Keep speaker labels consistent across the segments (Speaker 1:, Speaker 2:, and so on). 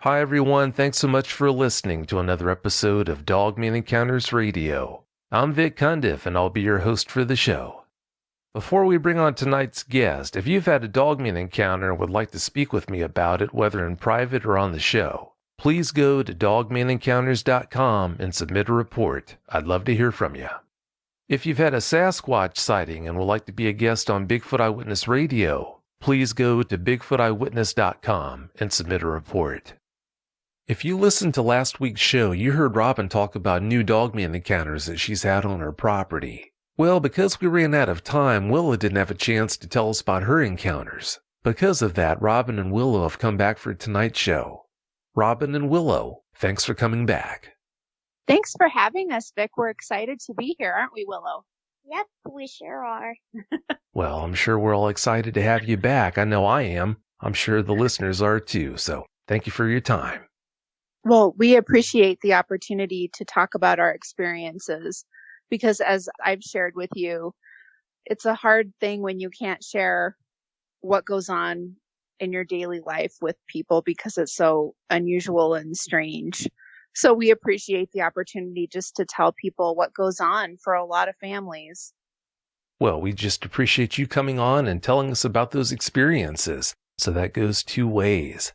Speaker 1: Hi everyone, thanks so much for listening to another episode of Dogman Encounters Radio. I'm Vic Cundiff and I'll be your host for the show. Before we bring on tonight's guest, if you've had a Dogman encounter and would like to speak with me about it, whether in private or on the show, please go to dogmanencounters.com and submit a report. I'd love to hear from you. If you've had a Sasquatch sighting and would like to be a guest on Bigfoot Eyewitness Radio, please go to bigfooteyewitness.com and submit a report. If you listened to last week's show, you heard Robin talk about new Dogman encounters that she's had on her property. Well, because we ran out of time, Willow didn't have a chance to tell us about her encounters. Because of that, Robin and Willow have come back for tonight's show. Robin and Willow, thanks for coming back.
Speaker 2: Thanks for having us, Vic. We're excited to be here, aren't we, Willow?
Speaker 3: Yep, we sure are.
Speaker 1: Well, I'm sure we're all excited to have you back. I know I am. I'm sure the listeners are too, so thank you for your time.
Speaker 2: Well, we appreciate the opportunity to talk about our experiences because, as I've shared with you, it's a hard thing when you can't share what goes on in your daily life with people because it's so unusual and strange. So we appreciate the opportunity just to tell people what goes on for a lot of families.
Speaker 1: Well, we just appreciate you coming on and telling us about those experiences. So that goes two ways.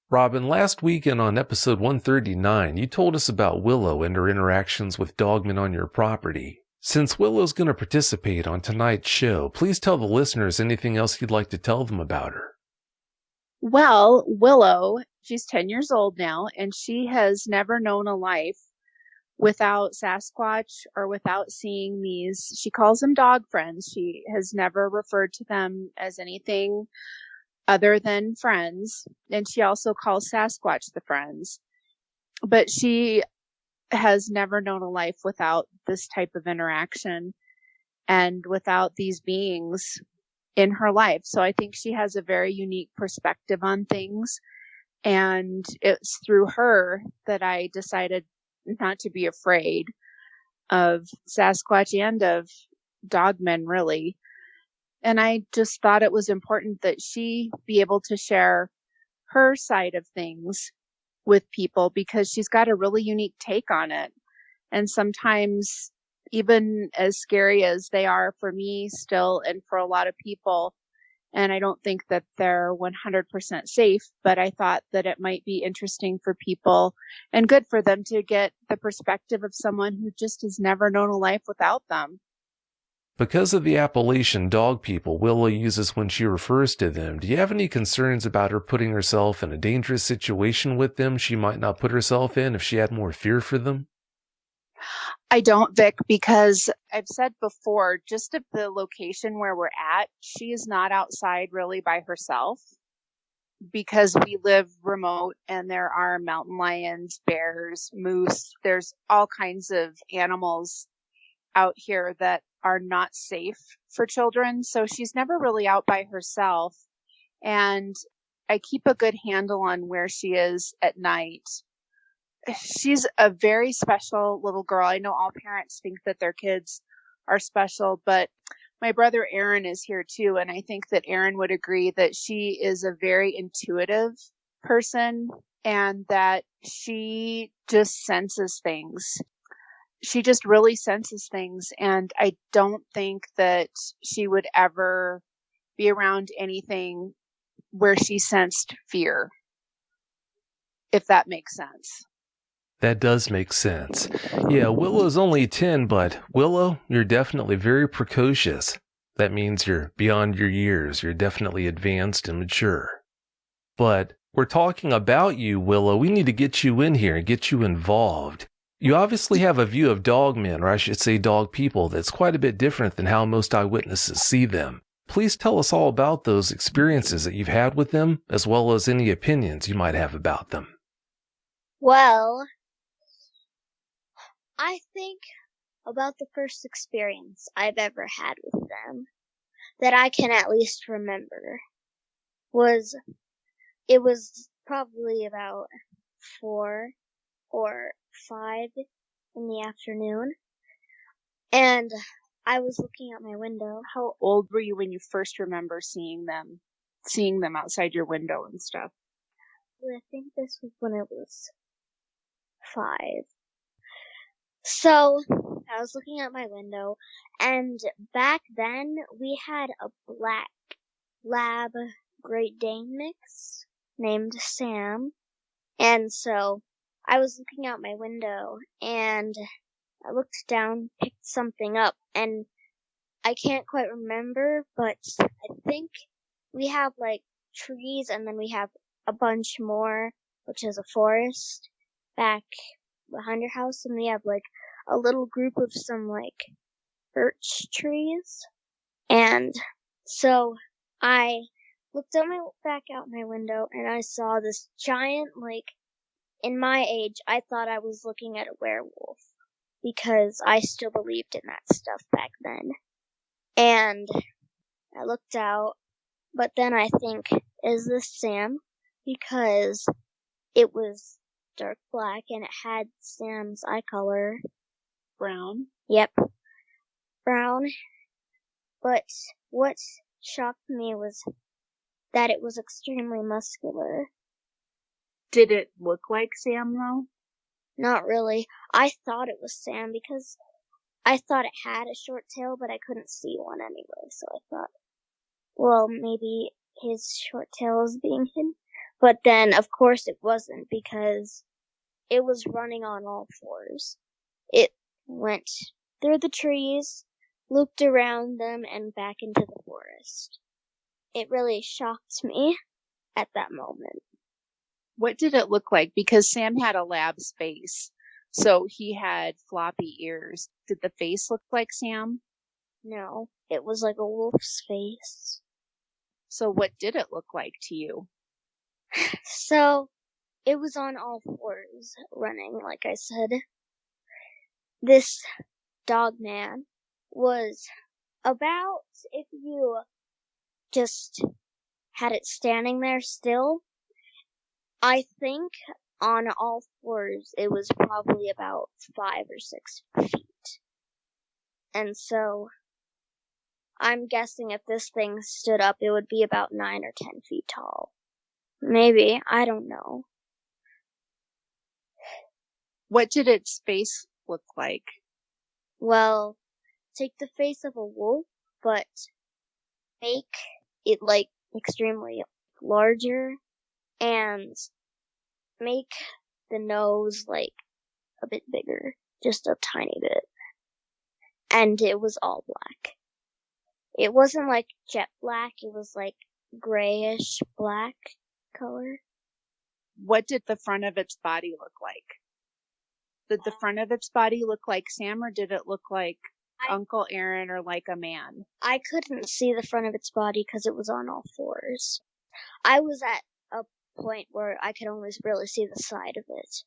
Speaker 1: Robin, last weekend on episode 139, you told us about Willow and her interactions with dogmen on your property. Since Willow's going to participate on tonight's show, please tell the listeners anything else you'd like to tell them about her.
Speaker 2: Well, Willow, she's 10 years old now, and she has never known a life without Sasquatch or without seeing these. She calls them dog friends. She has never referred to them as anything other than friends, and she also calls Sasquatch the friends. But she has never known a life without this type of interaction and without these beings in her life. So I think she has a very unique perspective on things, and it's through her that I decided not to be afraid of Sasquatch and of dogmen, really. And I just thought it was important that she be able to share her side of things with people because she's got a really unique take on it. And sometimes, even as scary as they are for me still and for a lot of people, and I don't think that they're 100% safe, but I thought that it might be interesting for people and good for them to get the perspective of someone who just has never known a life without them.
Speaker 1: Because of the appellation dog people Willow uses when she refers to them, do you have any concerns about her putting herself in a dangerous situation with them she might not put herself in if she had more fear for them?
Speaker 2: I don't, Vic, because I've said before, just at the location where we're at, she is not outside really by herself because we live remote and there are mountain lions, bears, moose. There's all kinds of animals out here that are not safe for children. So she's never really out by herself. And I keep a good handle on where she is at night. She's a very special little girl. I know all parents think that their kids are special, but my brother Aaron is here too. And I think that Aaron would agree that she is a very intuitive person and that she just senses things. She just really senses things. And I don't think that she would ever be around anything where she sensed fear, if that makes sense.
Speaker 1: That does make sense. Yeah, Willow's only 10, but Willow, you're definitely very precocious. That means you're beyond your years. You're definitely advanced and mature. But we're talking about you, Willow. We need to get you in here and get you involved. You obviously have a view of dogmen, or I should say dog people, that's quite a bit different than how most eyewitnesses see them. Please tell us all about those experiences that you've had with them, as well as any opinions you might have about them.
Speaker 3: Well, I think about the first experience I've ever had with them that I can at least remember was probably about 4 or 5 in the afternoon, and I was looking out my window.
Speaker 2: How old were you when you first remember seeing them outside your window and stuff?
Speaker 3: actually, I think this was when I was 5. So, I was looking out my window, and back then, we had a black lab Great Dane mix named Sam. And so, I was looking out my window, and I looked down, picked something up, and I can't quite remember, but I think we have, like, trees, and then we have a bunch more, which is a forest, back behind your house, and we have, like, a little group of some, like, birch trees. And so I looked back out my window, and I saw this giant, like, in my age, I thought I was looking at a werewolf, because I still believed in that stuff back then. And I looked out, but then I think, is this Sam? Because it was dark black, and it had Sam's eye color.
Speaker 2: Brown.
Speaker 3: Yep. Brown. But what shocked me was that it was extremely muscular.
Speaker 2: Did it look like Sam, though?
Speaker 3: Not really. I thought it was Sam because I thought it had a short tail, but I couldn't see one anyway, so I thought, well, maybe his short tail is being hidden. But then, of course, it wasn't, because it was running on all fours. It went through the trees, looped around them, and back into the forest. It really shocked me at that moment.
Speaker 2: What did it look like? Because Sam had a lab's face, so he had floppy ears. Did the face look like Sam?
Speaker 3: No, it was like a wolf's face.
Speaker 2: So what did it look like to you?
Speaker 3: So, it was on all fours, running, like I said. This dog man was about, if you just had it standing there still, I think on all fours it was probably about 5 or 6 feet. And so, I'm guessing if this thing stood up, it would be about 9 or 10 feet tall. Maybe, I don't know.
Speaker 2: What did its face look like?
Speaker 3: Well, take the face of a wolf, but make it, like, extremely larger, and make the nose, like, a bit bigger. Just a tiny bit. And it was all black. It wasn't, like, jet black, it was, like, grayish black color.
Speaker 2: What did the front of its body look like? Did the front of its body look like Sam, or did it look like Uncle Aaron or like a man?
Speaker 3: I couldn't see the front of its body because it was on all fours. I was at a point where I could only really see the side of it.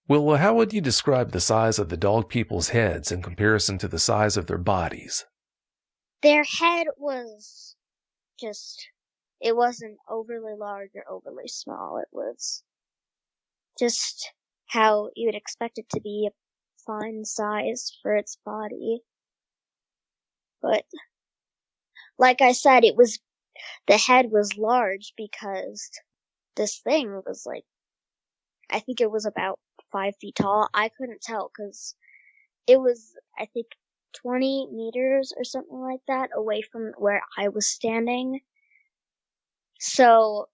Speaker 1: Well, how would you describe the size of the dog people's heads in comparison to the size of their bodies?
Speaker 3: Their head was just, it wasn't overly large or overly small. It was just how you would expect it to be, a fine size for its body. But, like I said, the head was large because this thing was like, I think it was about 5 feet tall. I couldn't tell because it was, I think, 20 meters or something like that away from where I was standing. So,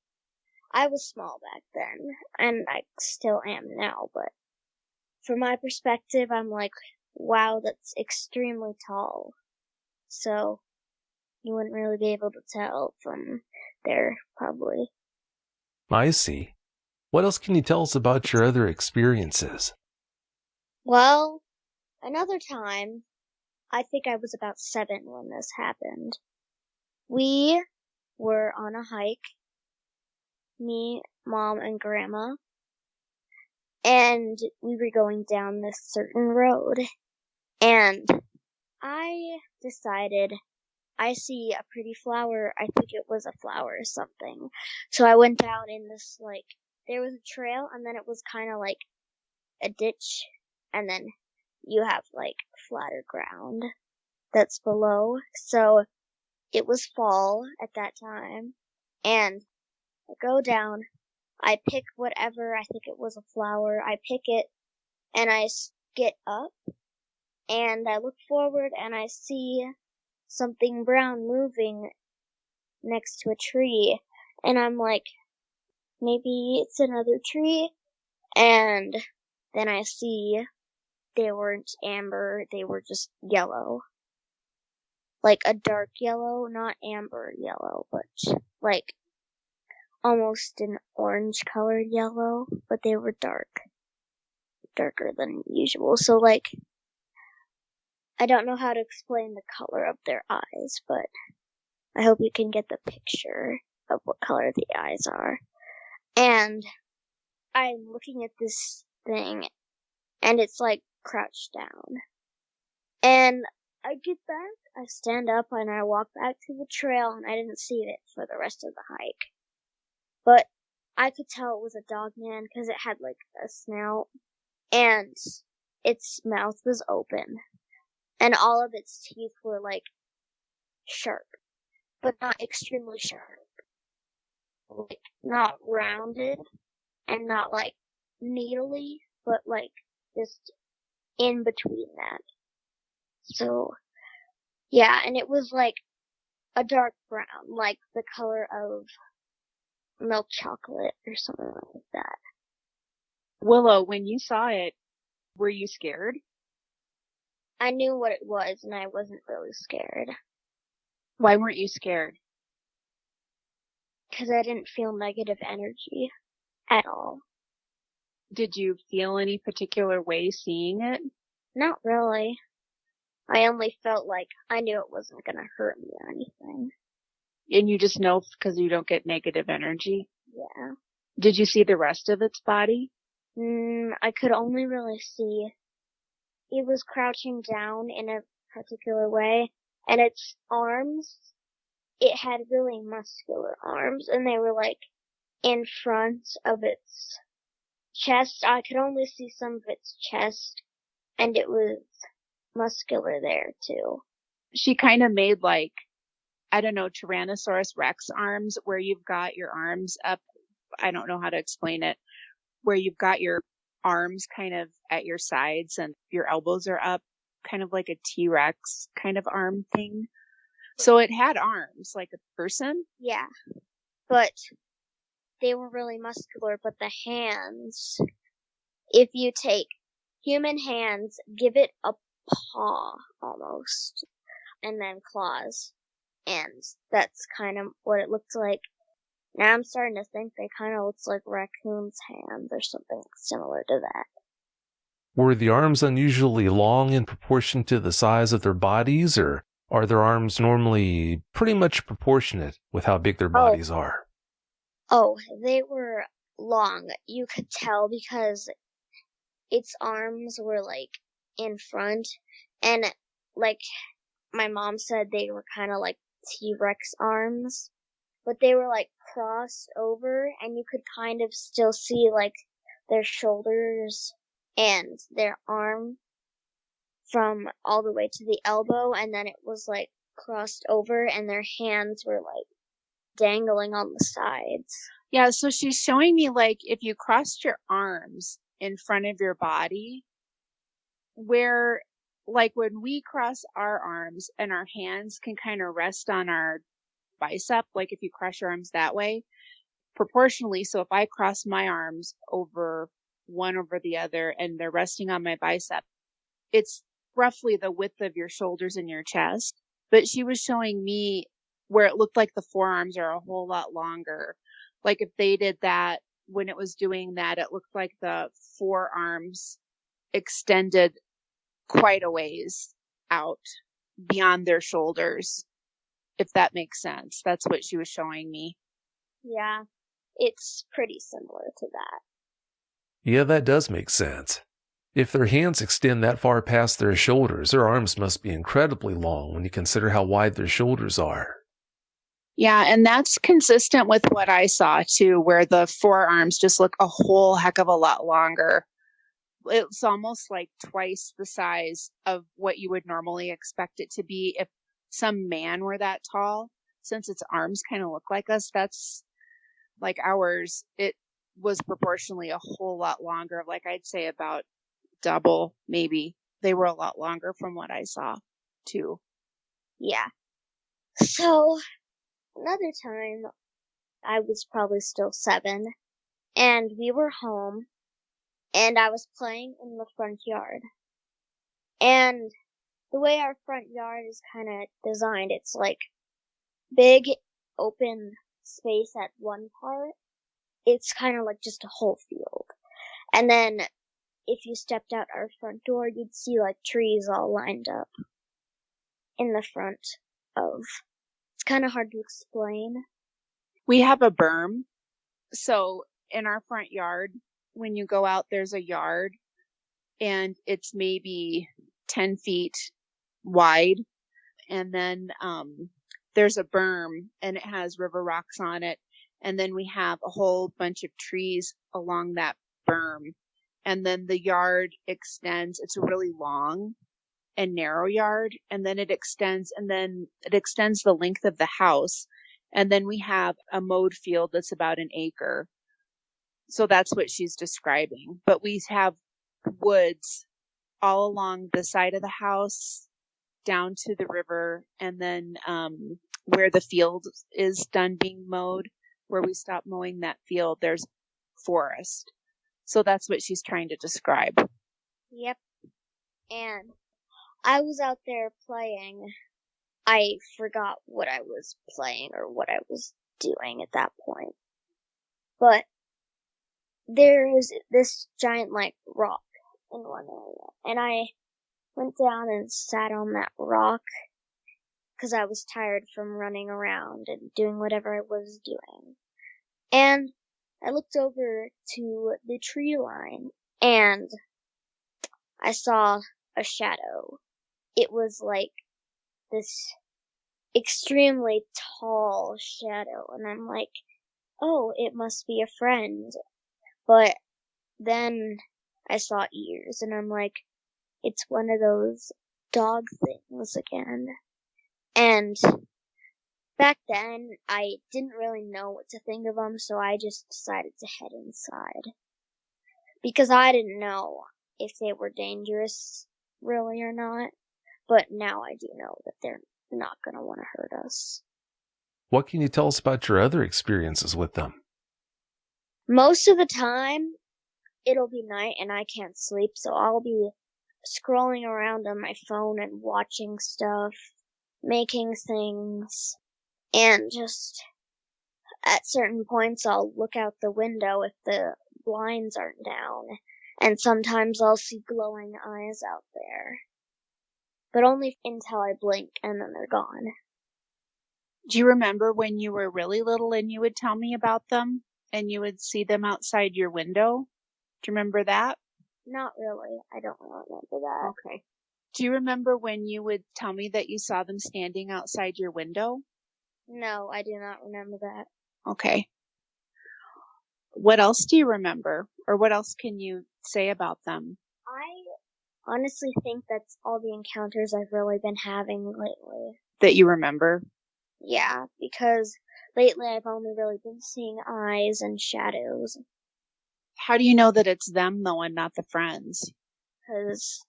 Speaker 3: I was small back then, and I still am now, but from my perspective, I'm like, wow, that's extremely tall. So, you wouldn't really be able to tell from there, probably.
Speaker 1: I see. What else can you tell us about your other experiences?
Speaker 3: Well, another time, I think I was about 7 when this happened. We were on a hike, me, Mom, and Grandma, and we were going down this certain road, and I decided I see a pretty flower. I think it was a flower or something. So I went down in this, like, there was a trail, and then it was kind of like a ditch, and then you have, like, flatter ground that's below. So it was fall at that time, and I go down, I pick whatever, I think it was a flower, I pick it, and I get up, and I look forward, and I see something brown moving next to a tree, and I'm like, maybe it's another tree, and then I see they weren't amber, they were just yellow. Like a dark yellow, not amber yellow, but like almost an orange colored yellow, but they were darker than usual. So like, I don't know how to explain the color of their eyes, but I hope you can get the picture of what color the eyes are. And I'm looking at this thing, and it's like crouched down. And I get back, I stand up, and I walk back to the trail, and I didn't see it for the rest of the hike. But I could tell it was a dogman because it had like a snout, and its mouth was open, and all of its teeth were like sharp, but not extremely sharp. Like not rounded and not like needly, but like just in between that. So yeah, and it was like a dark brown, like the color of milk chocolate or something like that.
Speaker 2: Willow, when you saw it, were you scared?
Speaker 3: I knew what it was, and I wasn't really scared.
Speaker 2: Why weren't you scared?
Speaker 3: Because I didn't feel negative energy at all.
Speaker 2: Did you feel any particular way seeing it?
Speaker 3: Not really. I only felt like I knew it wasn't going to hurt me or anything.
Speaker 2: And you just know because you don't get negative energy?
Speaker 3: Yeah.
Speaker 2: Did you see the rest of its body?
Speaker 3: I could only really see it was crouching down in a particular way, and its arms, it had really muscular arms, and they were like in front of its chest. I could only see some of its chest, and it was muscular there too.
Speaker 2: She kind of made like, I don't know, Tyrannosaurus Rex arms, where you've got your arms up. I don't know how to explain it. Where you've got your arms kind of at your sides and your elbows are up, kind of like a T-Rex kind of arm thing. So it had arms, like a person?
Speaker 3: Yeah, but they were really muscular, but the hands, if you take human hands, give it a paw almost, and then claws, and that's kind of what it looked like. Now I'm starting to think they kind of looks like raccoon's hands or something similar to that.
Speaker 1: Were the arms unusually long in proportion to the size of their bodies, or are their arms normally pretty much proportionate with how big their bodies are?
Speaker 3: Oh, they were long. You could tell because its arms were like in front, and like my mom said, they were kind of like T-Rex arms, but they were like crossed over, and you could kind of still see like their shoulders and their arm from all the way to the elbow, and then it was like crossed over, and their hands were like dangling on the sides.
Speaker 2: Yeah, so she's showing me like if you crossed your arms in front of your body, where like when we cross our arms and our hands can kind of rest on our bicep, like if you cross your arms that way, proportionally. So if I cross my arms over one over the other and they're resting on my bicep, it's roughly the width of your shoulders and your chest. But she was showing me where it looked like the forearms are a whole lot longer. Like if they did that, when it was doing that, it looked like the forearms extended quite a ways out beyond their shoulders, if that makes sense. That's what she was showing me.
Speaker 3: Yeah, it's pretty similar to that.
Speaker 1: Yeah, that does make sense. If their hands extend that far past their shoulders, their arms must be incredibly long when you consider how wide their shoulders are.
Speaker 2: Yeah, and that's consistent with what I saw too, where the forearms just look a whole heck of a lot longer. It's almost like twice the size of what you would normally expect it to be if some man were that tall. Since its arms kind of look like us, that's like ours. was proportionally a whole lot longer. Like I'd say about double, maybe. They were a lot longer from what I saw, too.
Speaker 3: Yeah. So, another time, I was probably still 7, and we were home, and I was playing in the front yard. And the way our front yard is kind of designed, it's like big open space at one part. It's kind of like just a whole field. And then if you stepped out our front door, you'd see like trees all lined up in the front of. It's kind of hard to explain.
Speaker 2: We have a berm. So in our front yard, when you go out, there's a yard and it's maybe 10 feet wide. And then there's a berm and it has river rocks on it. And then we have a whole bunch of trees along that berm. And then the yard extends. It's a really long and narrow yard. And then it extends the length of the house. And then we have a mowed field that's about an acre. So that's what she's describing. But we have woods all along the side of the house down to the river. And then where the field is done being mowed, where we stop mowing that field, there's forest. So that's what she's trying to describe.
Speaker 3: Yep. And I was out there playing. I forgot what I was playing or what I was doing at that point. But there's this giant, like, rock in one area. And I went down and sat on that rock because I was tired from running around and doing whatever I was doing. And I looked over to the tree line and I saw a shadow. It was like this extremely tall shadow, and I'm like, oh, it must be a friend. But then I saw ears, and I'm like, it's one of those dog things again. And back then, I didn't really know what to think of them, so I just decided to head inside. Because I didn't know if they were dangerous, really or not. But now I do know that they're not going to want to hurt us.
Speaker 1: What can you tell us about your other experiences with them?
Speaker 3: Most of the time, it'll be night and I can't sleep, so I'll be scrolling around on my phone and watching stuff, making things, and just at certain points I'll look out the window if the blinds aren't down, and sometimes I'll see glowing eyes out there. But only until I blink and then they're gone.
Speaker 2: Do you remember when you were really little and you would tell me about them and you would see them outside your window? Do you remember that?
Speaker 3: Not really. I don't really remember that.
Speaker 2: Okay. Do you remember when you would tell me that you saw them standing outside your window?
Speaker 3: No, I do not remember that.
Speaker 2: Okay. What else do you remember? Or what else can you say about them?
Speaker 3: I honestly think that's all the encounters I've really been having lately.
Speaker 2: That you remember?
Speaker 3: Yeah, because lately I've only really been seeing eyes and shadows.
Speaker 2: How do you know that it's them, though, and not the friends?
Speaker 3: Because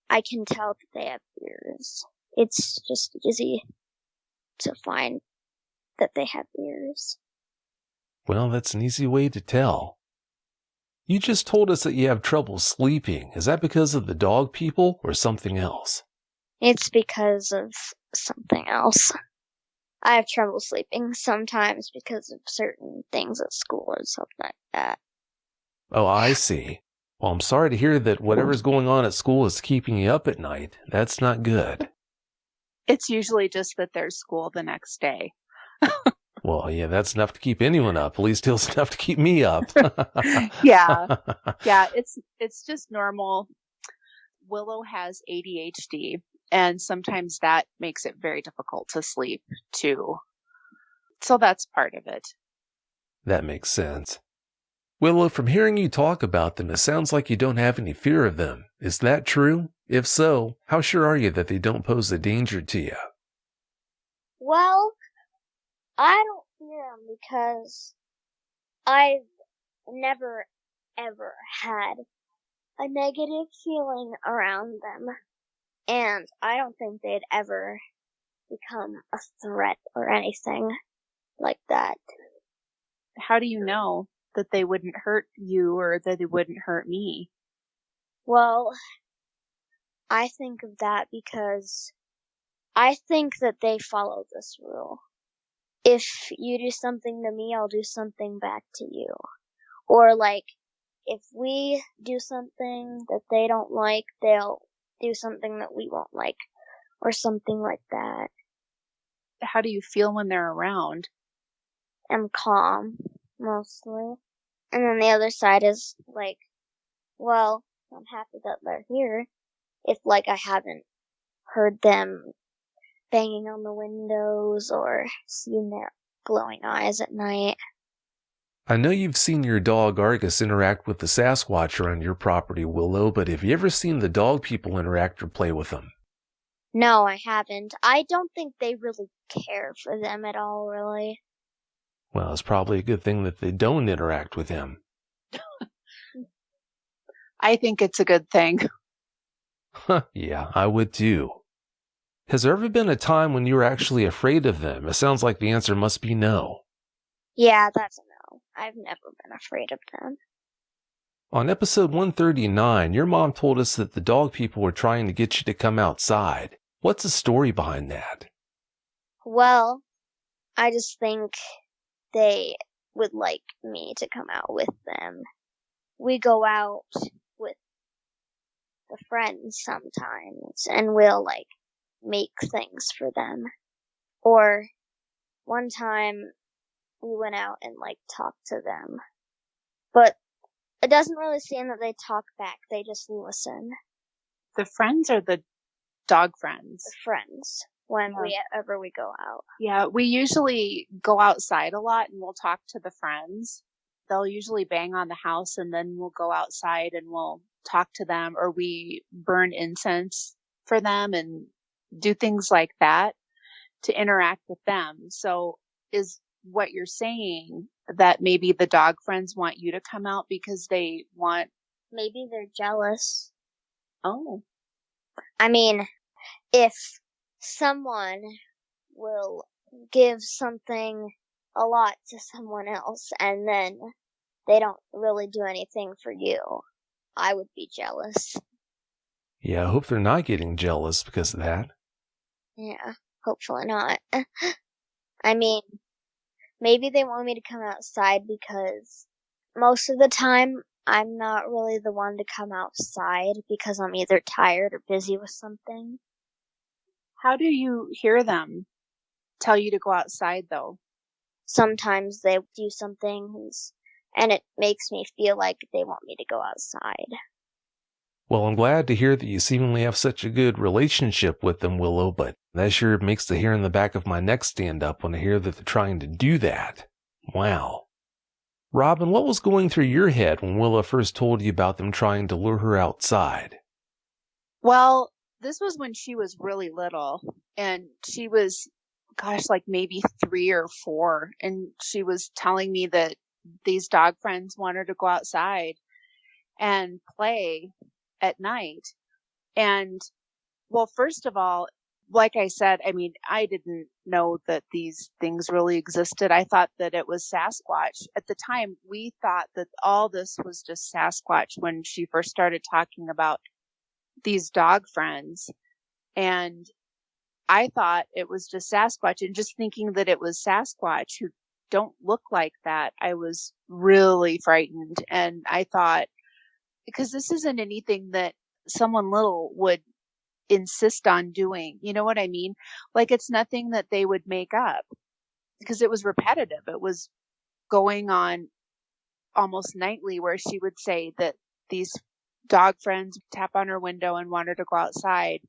Speaker 3: I can tell that they have ears. It's just easy to find that they have ears.
Speaker 1: Well, that's an easy way to tell. You just told us that you have trouble sleeping. Is that because of the dog people or something else?
Speaker 3: It's because of something else. I have trouble sleeping sometimes because of certain things at school or something like that.
Speaker 1: Oh, I see. Well, I'm sorry to hear that whatever's going on at school is keeping you up at night. That's not good.
Speaker 2: It's usually just that there's school the next day.
Speaker 1: Well, yeah, that's enough to keep anyone up. At least it's enough to keep me up.
Speaker 2: Yeah, it's just normal. Willow has ADHD, and sometimes that makes it very difficult to sleep, too. So that's part of it.
Speaker 1: That makes sense. Willow, from hearing you talk about them, it sounds like you don't have any fear of them. Is that true? If so, how sure are you that they don't pose a danger to you?
Speaker 3: Well, I don't fear them because I've never, ever had a negative feeling around them. And I don't think they'd ever become a threat or anything like that.
Speaker 2: How do you know that they wouldn't hurt you or that they wouldn't hurt me?
Speaker 3: Well, I think of that because I think that they follow this rule. If you do something to me, I'll do something back to you. Or like, if we do something that they don't like, they'll do something that we won't like. Or something like that.
Speaker 2: How do you feel when they're around?
Speaker 3: I'm calm, mostly. And then the other side is like, well, I'm happy that they're here. If like I haven't heard them banging on the windows or seen their glowing eyes at night.
Speaker 1: I know you've seen your dog Argus interact with the Sasquatch around your property, Willow, but have you ever seen the dog people interact or play with them?
Speaker 3: No, I haven't. I don't think they really care for them at all, really.
Speaker 1: Well, it's probably a good thing that they don't interact with him.
Speaker 2: I think it's a good thing.
Speaker 1: Yeah, I would too. Has there ever been a time when you were actually afraid of them? It sounds like the answer must be no.
Speaker 3: Yeah, that's a no. I've never been afraid of them.
Speaker 1: On episode 139, your mom told us that the dog people were trying to get you to come outside. What's the story behind that?
Speaker 3: Well, I just think they would like me to come out with them. We go out with the friends sometimes, and we'll like make things for them. Or one time we went out and like talked to them. But it doesn't really seem that they talk back, they just listen.
Speaker 2: The friends are the dog friends.
Speaker 3: The friends, when whenever we go out.
Speaker 2: Yeah, we usually go outside a lot and we'll talk to the friends. They'll usually bang on the house and then we'll go outside and we'll talk to them, or we burn incense for them and do things like that to interact with them. So is what you're saying that maybe the dog friends want you to come out because they want...
Speaker 3: Maybe they're jealous.
Speaker 2: Oh.
Speaker 3: I mean, if someone will give something a lot to someone else and then they don't really do anything for you, I would be jealous.
Speaker 1: Yeah, I hope they're not getting jealous because of that.
Speaker 3: Yeah, hopefully not. I mean, maybe they want me to come outside because most of the time I'm not really the one to come outside because I'm either tired or busy with something.
Speaker 2: How do you hear them tell you to go outside, though?
Speaker 3: Sometimes they do some things, and it makes me feel like they want me to go outside.
Speaker 1: Well, I'm glad to hear that you seemingly have such a good relationship with them, Willow, but that sure makes the hair in the back of my neck stand up when I hear that they're trying to do that. Wow. Robin, what was going through your head when Willow first told you about them trying to lure her outside?
Speaker 2: Well, this was when she was really little, and she was, like maybe 3 or 4, and she was telling me that these dog friends want her to go outside and play at night. And, well, first of all, like I said, I mean, I didn't know that these things really existed. I thought that it was Sasquatch. At the time, we thought that all this was just Sasquatch when she first started talking about these dog friends. And I thought it was just Sasquatch, and just thinking that it was Sasquatch who don't look like that, I was really frightened. And I thought, because this isn't anything that someone little would insist on doing. You know what I mean? Like, it's nothing that they would make up because it was repetitive. It was going on almost nightly where she would say that these dog friends tap on her window and want her to go outside.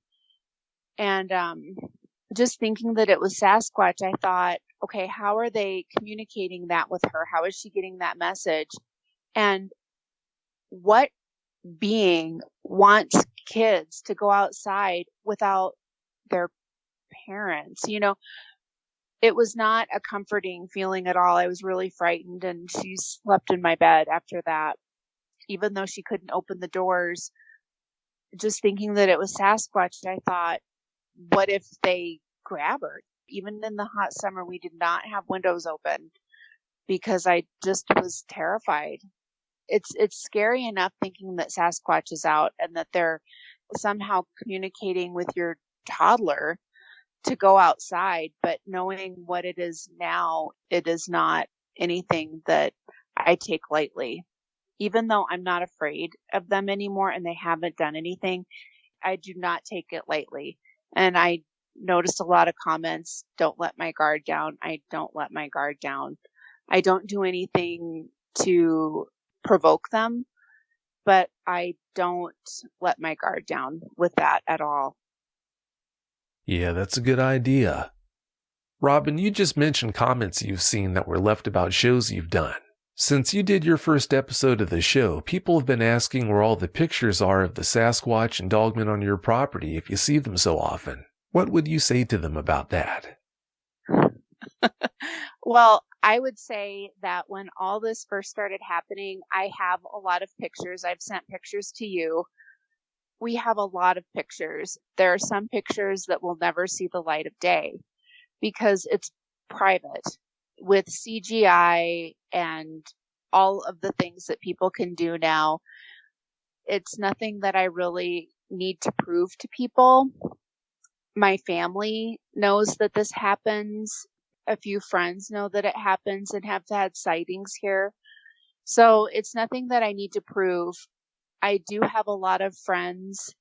Speaker 2: And just thinking that it was Sasquatch, I thought, okay, how are they communicating that with her? How is she getting that message? And what being wants kids to go outside without their parents? You know, it was not a comforting feeling at all. I was really frightened, and she slept in my bed after that. Even though she couldn't open the doors, just thinking that it was Sasquatch, I thought, what if they grab her? Even in the hot summer, we did not have windows open because I just was terrified. It's scary enough thinking that Sasquatch is out and that they're somehow communicating with your toddler to go outside, but knowing what it is now, it is not anything that I take lightly. Even though I'm not afraid of them anymore and they haven't done anything, I do not take it lightly. And I noticed a lot of comments, don't let my guard down. I don't let my guard down. I don't do anything to provoke them, but I don't let my guard down with that at all.
Speaker 1: Yeah, that's a good idea. Robin, you just mentioned comments you've seen that were left about shows you've done. Since you did your first episode of the show, people have been asking where all the pictures are of the Sasquatch and Dogman on your property if you see them so often. What would you say to them about that?
Speaker 2: Well, I would say that when all this first started happening, I have a lot of pictures. I've sent pictures to you. We have a lot of pictures. There are some pictures that will never see the light of day because it's private. With CGI and all of the things that people can do now, it's nothing that I really need to prove to people. My family knows that this happens. A few friends know that it happens and have had sightings here. So it's nothing that I need to prove. I do have a lot of friends,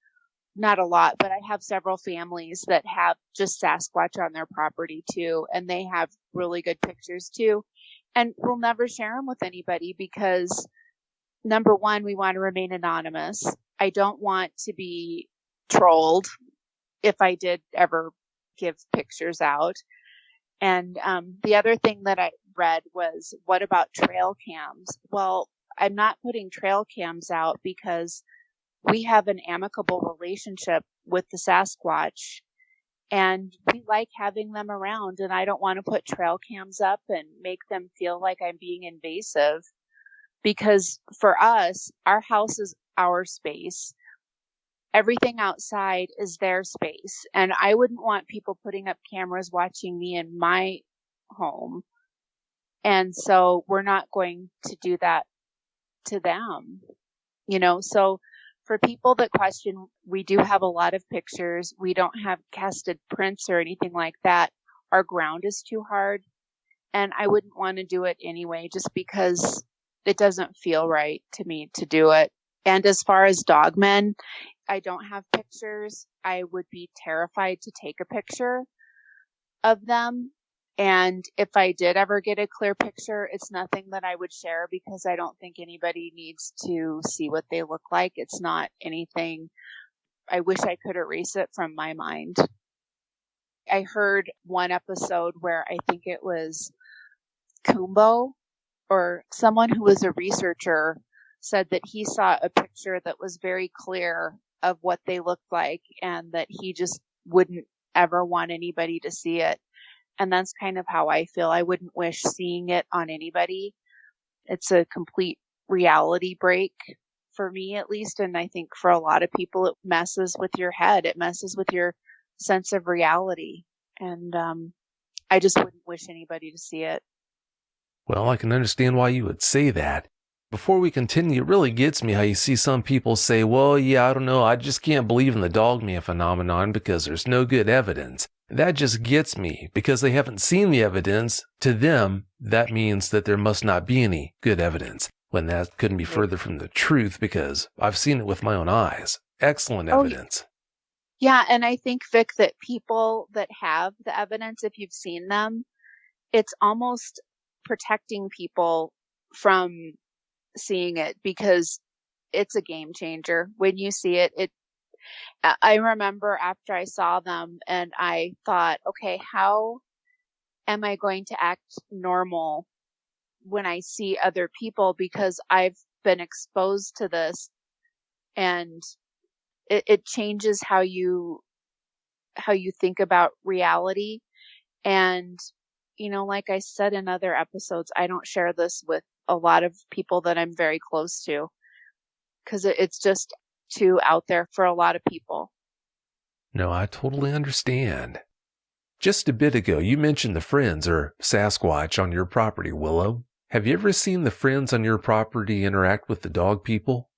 Speaker 2: not a lot, but I have several families that have just Sasquatch on their property too. And they have really good pictures too. And we'll never share them with anybody because, number one, we want to remain anonymous. I don't want to be trolled if I did ever give pictures out. And the other thing that I read was, what about trail cams? Well, I'm not putting trail cams out because we have an amicable relationship with the Sasquatch and we like having them around, and I don't want to put trail cams up and make them feel like I'm being invasive, because for us, our house is our space. Everything outside is their space, and I wouldn't want people putting up cameras watching me in my home. And so we're not going to do that to them, so for people that question, we do have a lot of pictures. We don't have casted prints or anything like that. Our ground is too hard, and I wouldn't want to do it anyway, just because it doesn't feel right to me to do it. And as far as Dogmen, I don't have pictures. I would be terrified to take a picture of them. And if I did ever get a clear picture, it's nothing that I would share because I don't think anybody needs to see what they look like. It's not anything. I wish I could erase it from my mind. I heard one episode where I think it was Kumbo or someone who was a researcher said that he saw a picture that was very clear of what they looked like and that he just wouldn't ever want anybody to see it. And that's kind of how I feel. I wouldn't wish seeing it on anybody. It's a complete reality break for me, at least. And I think for a lot of people, it messes with your head. It messes with your sense of reality. And I just wouldn't wish anybody to see it.
Speaker 1: Well, I can understand why you would say that. Before we continue, it really gets me how you see some people say, well, yeah, I don't know, I just can't believe in the Dogman phenomenon because there's no good evidence. That just gets me because they haven't seen the evidence. To them, that means that there must not be any good evidence, when that couldn't be further from the truth because I've seen it with my own eyes. Excellent evidence.
Speaker 2: Yeah, and I think, Vic, that people that have the evidence, if you've seen them, it's almost protecting people from seeing it because it's a game changer. When you see it, I remember after I saw them and I thought, okay, how am I going to act normal when I see other people? Because I've been exposed to this, and it changes how you think about reality. And like I said in other episodes, I don't share this with a lot of people that I'm very close to because it's just too out there for a lot of people.
Speaker 1: No, I totally understand. Just a bit ago, you mentioned the Friends or Sasquatch on your property, Willow. Have you ever seen the Friends on your property interact with the dog people?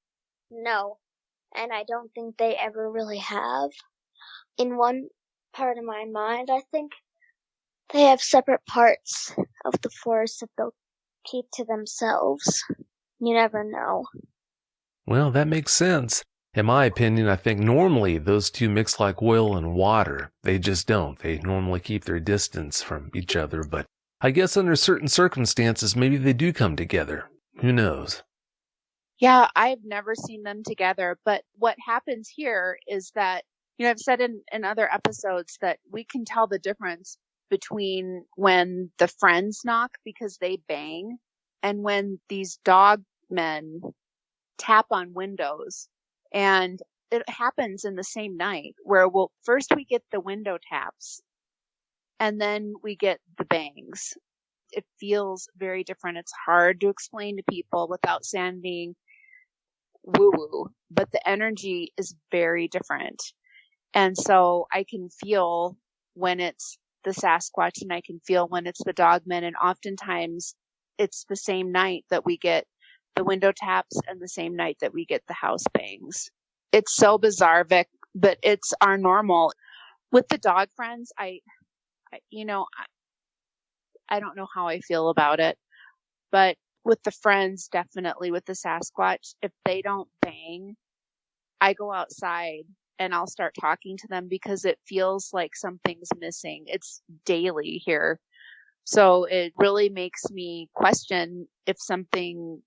Speaker 3: No, and I don't think they ever really have. In one part of my mind, I think they have separate parts of the forest that they'll keep to themselves. You never know.
Speaker 1: Well, that makes sense. In my opinion, I think normally those two mix like oil and water. They just don't. They normally keep their distance from each other, but I guess under certain circumstances, maybe they do come together. Who knows?
Speaker 2: Yeah, I've never seen them together, but what happens here is that, I've said in other episodes that we can tell the difference between when the Friends knock because they bang and when these dog men tap on windows. And it happens in the same night where first we get the window taps and then we get the bangs. It feels very different. It's hard to explain to people without sounding woo-woo, but the energy is very different. And so I can feel when it's the Sasquatch and I can feel when it's the Dogman. And oftentimes it's the same night that we get the window taps and the same night that we get the house bangs. It's so bizarre, Vic, but it's our normal. With the dog friends, I don't know how I feel about it, but with the Friends, definitely with the Sasquatch, if they don't bang, I go outside and I'll start talking to them because it feels like something's missing. It's daily here. So it really makes me question if something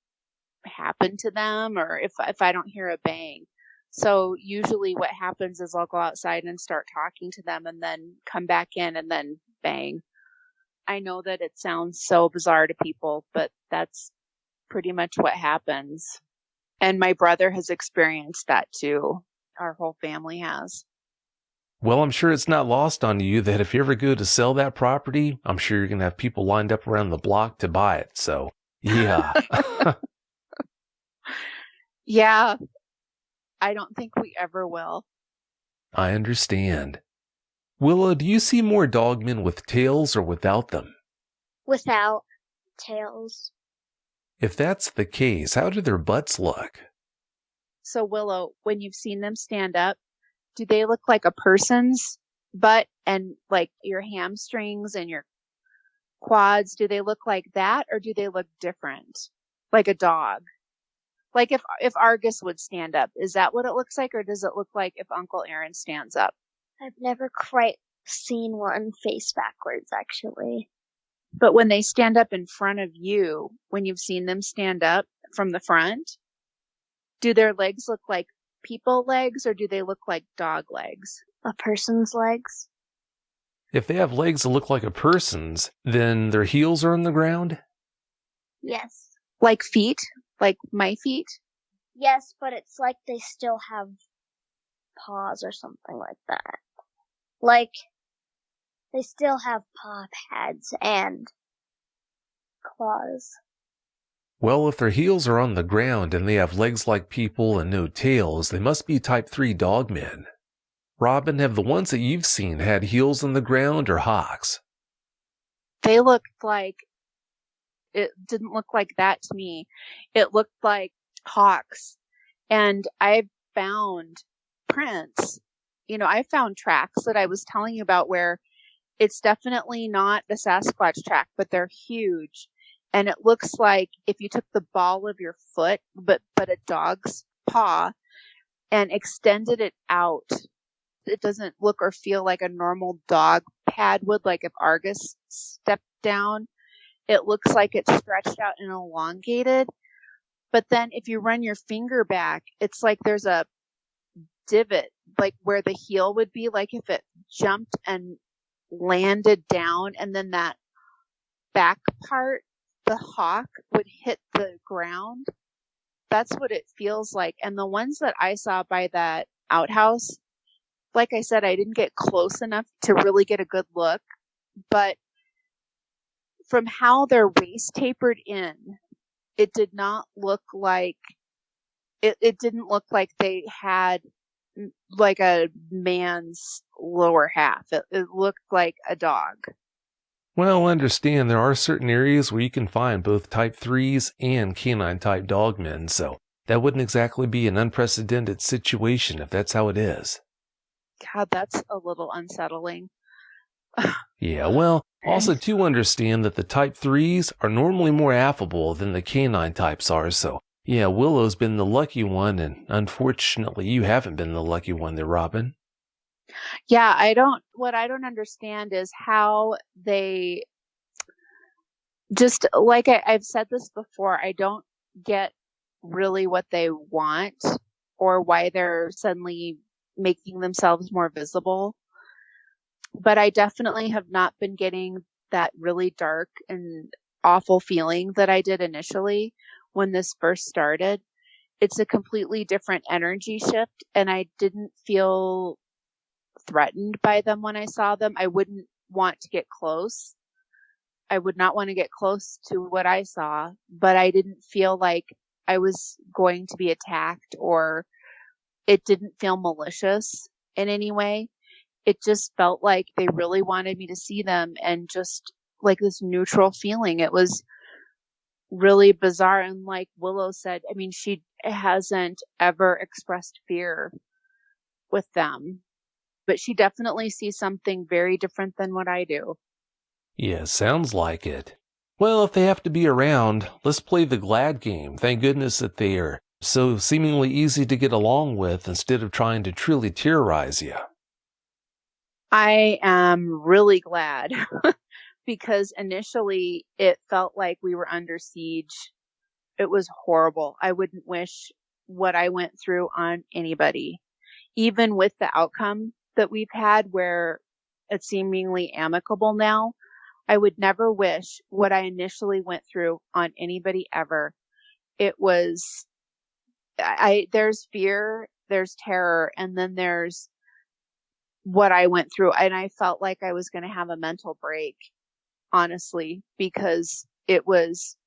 Speaker 2: happened to them or if I don't hear a bang. So usually what happens is I'll go outside and start talking to them and then come back in and then bang. I know that it sounds so bizarre to people, but that's pretty much what happens. And my brother has experienced that too. Our whole family has.
Speaker 1: Well, I'm sure it's not lost on you that if you ever go to sell that property, I'm sure you're going to have people lined up around the block to buy it. So, yeah.
Speaker 2: Yeah. I don't think we ever will.
Speaker 1: I understand. Willow, do you see more dogmen with tails or without them?
Speaker 3: Without tails.
Speaker 1: If that's the case, how do their butts look?
Speaker 2: So, Willow, when you've seen them stand up, do they look like a person's butt and like your hamstrings and your quads? Do they look like that or do they look different? Like a dog? Like if Argus would stand up, is that what it looks like? Or does it look like if Uncle Aaron stands up?
Speaker 3: I've never quite seen one face backwards, actually.
Speaker 2: But when they stand up in front of you, when you've seen them stand up from the front, do their legs look like people legs or do they look like dog legs?
Speaker 3: A person's legs.
Speaker 1: If they have legs that look like a person's, then their heels are on the ground?
Speaker 3: Yes.
Speaker 2: Like feet? Like my feet?
Speaker 3: Yes, but it's like they still have paws or something like that. Like, they still have paw pads and claws.
Speaker 1: Well, if their heels are on the ground and they have legs like people and no tails, they must be type 3 dogmen. Robin, have the ones that you've seen had heels on the ground or hocks?
Speaker 2: They looked like, it didn't look like that to me. It looked like hawks. And I've found prints, I found tracks that I was telling you about where it's definitely not the Sasquatch track, but they're huge. And it looks like if you took the ball of your foot, but a dog's paw, and extended it out, it doesn't look or feel like a normal dog pad would, like if Argus stepped down. It looks like it's stretched out and elongated. But then if you run your finger back, it's like there's a divot, like where the heel would be, like if it jumped and landed down, and then that back part, the hawk, would hit the ground. That's what it feels like. And the ones that I saw by that outhouse, like I said, I didn't get close enough to really get a good look, but from how their waist tapered in, it did not look like, it didn't look like they had like a man's lower half. It looked like a dog.
Speaker 1: Well, understand there are certain areas where you can find both type 3s and canine type dogmen, so that wouldn't exactly be an unprecedented situation if that's how it is.
Speaker 2: God, that's a little unsettling.
Speaker 1: Yeah, well, also to understand that the type 3s are normally more affable than the canine types are, so yeah, Willow's been the lucky one, and unfortunately you haven't been the lucky one there, Robin.
Speaker 2: Yeah, what I don't understand is how they, just like I've said this before, I don't get really what they want or why they're suddenly making themselves more visible. But I definitely have not been getting that really dark and awful feeling that I did initially when this first started. It's a completely different energy shift, and I didn't feel threatened by them when I saw them. I wouldn't want to get close. I would not want to get close to what I saw, but I didn't feel like I was going to be attacked, or it didn't feel malicious in any way. It just felt like they really wanted me to see them, and just like this neutral feeling. It was really bizarre. And like Willow said, I mean, she hasn't ever expressed fear with them, but she definitely sees something very different than what I do.
Speaker 1: Yeah, sounds like it. Well, if they have to be around, let's play the glad game. Thank goodness that they are so seemingly easy to get along with instead of trying to truly terrorize you.
Speaker 2: I am really glad because initially it felt like we were under siege. It was horrible. I wouldn't wish what I went through on anybody. Even with the outcome that we've had where it's seemingly amicable now, I would never wish what I initially went through on anybody ever. It was, there's fear, there's terror, and then there's what I went through. And I felt like I was going to have a mental break, honestly, because it was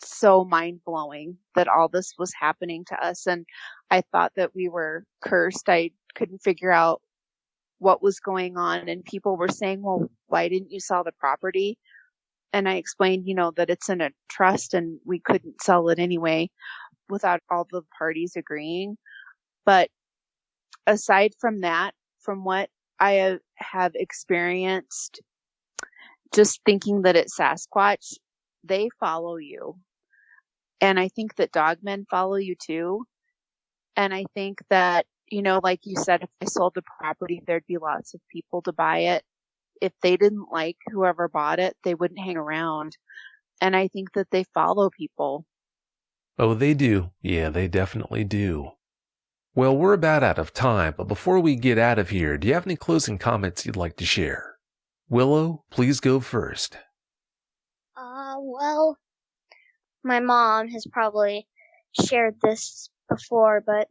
Speaker 2: so mind-blowing that all this was happening to us. And I thought that we were cursed. I couldn't figure out what was going on. And people were saying, well, why didn't you sell the property? And I explained, that it's in a trust and we couldn't sell it anyway without all the parties agreeing. But aside from that, from what I have experienced, just thinking that it's Sasquatch, they follow you. And I think that dogmen follow you too. And I think that, like you said, if I sold the property, there'd be lots of people to buy it. If they didn't like whoever bought it, they wouldn't hang around. And I think that they follow people.
Speaker 1: Oh, they do. Yeah, they definitely do. Well, we're about out of time, but before we get out of here, do you have any closing comments you'd like to share? Willow, please go first.
Speaker 3: Well, my mom has probably shared this before, but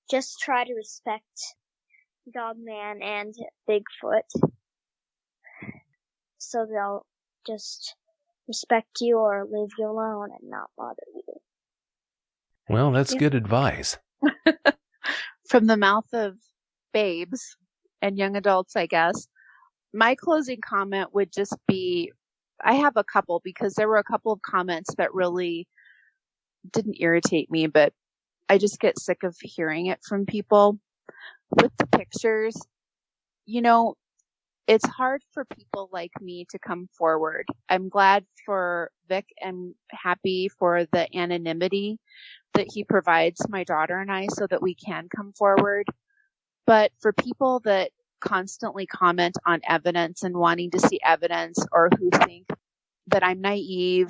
Speaker 3: just try to respect Dogman and Bigfoot, so they'll just respect you or leave you alone and not bother you.
Speaker 1: Well, that's good advice.
Speaker 2: From the mouth of babes and young adults, I guess. My closing comment would just be, I have a couple, because there were a couple of comments that really didn't irritate me, but I just get sick of hearing it from people. With the pictures, it's hard for people like me to come forward. I'm glad for Vic and happy for the anonymity that he provides my daughter and I so that we can come forward. But for people that constantly comment on evidence and wanting to see evidence, or who think that I'm naive,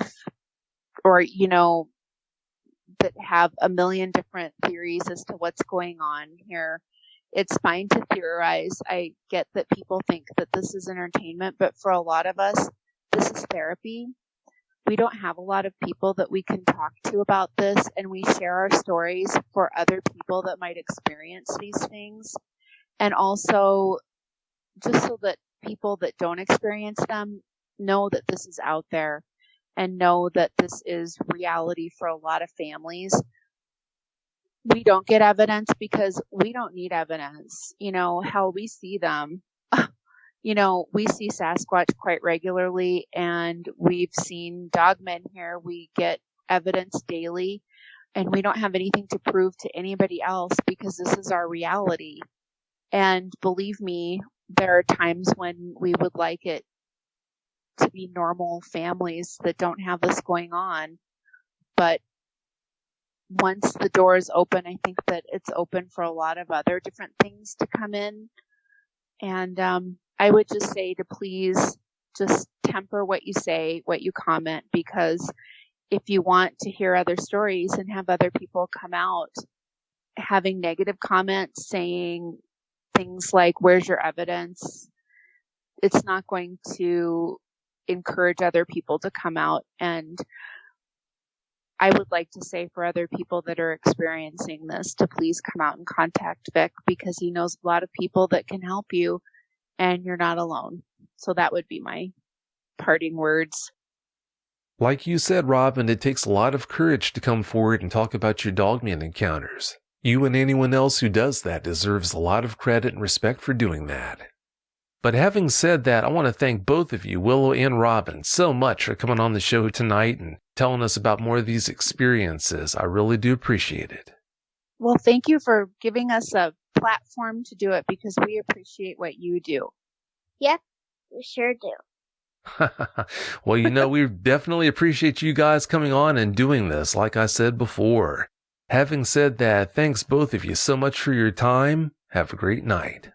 Speaker 2: or, that have a million different theories as to what's going on here, it's fine to theorize. I get that people think that this is entertainment, but for a lot of us, this is therapy. We don't have a lot of people that we can talk to about this, and we share our stories for other people that might experience these things. And also, just so that people that don't experience them know that this is out there and know that this is reality for a lot of families. We don't get evidence because we don't need evidence. Hell, we see them. We see Sasquatch quite regularly, and we've seen dogmen here. We get evidence daily, and we don't have anything to prove to anybody else because this is our reality. And believe me, there are times when we would like it to be normal families that don't have this going on. But once the door is open, I think that it's open for a lot of other different things to come in. And I would just say to please just temper what you say, what you comment, because if you want to hear other stories and have other people come out having negative comments saying things like, where's your evidence? It's not going to encourage other people to come out. And I would like to say for other people that are experiencing this to please come out and contact Vic, because he knows a lot of people that can help you and you're not alone. So that would be my parting words.
Speaker 1: Like you said, Robin, it takes a lot of courage to come forward and talk about your Dogman encounters. You and anyone else who does that deserves a lot of credit and respect for doing that. But having said that, I want to thank both of you, Willow and Robin, so much for coming on the show tonight and telling us about more of these experiences. I really do appreciate it.
Speaker 2: Well, thank you for giving us a platform to do it, because we appreciate what you do.
Speaker 3: Yep, we sure do.
Speaker 1: Well, we definitely appreciate you guys coming on and doing this, like I said before. Having said that, thanks both of you so much for your time. Have a great night.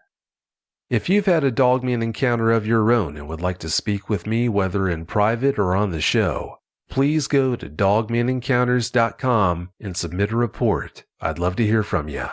Speaker 1: If you've had a Dogman encounter of your own and would like to speak with me, whether in private or on the show, please go to dogmanencounters.com and submit a report. I'd love to hear from you.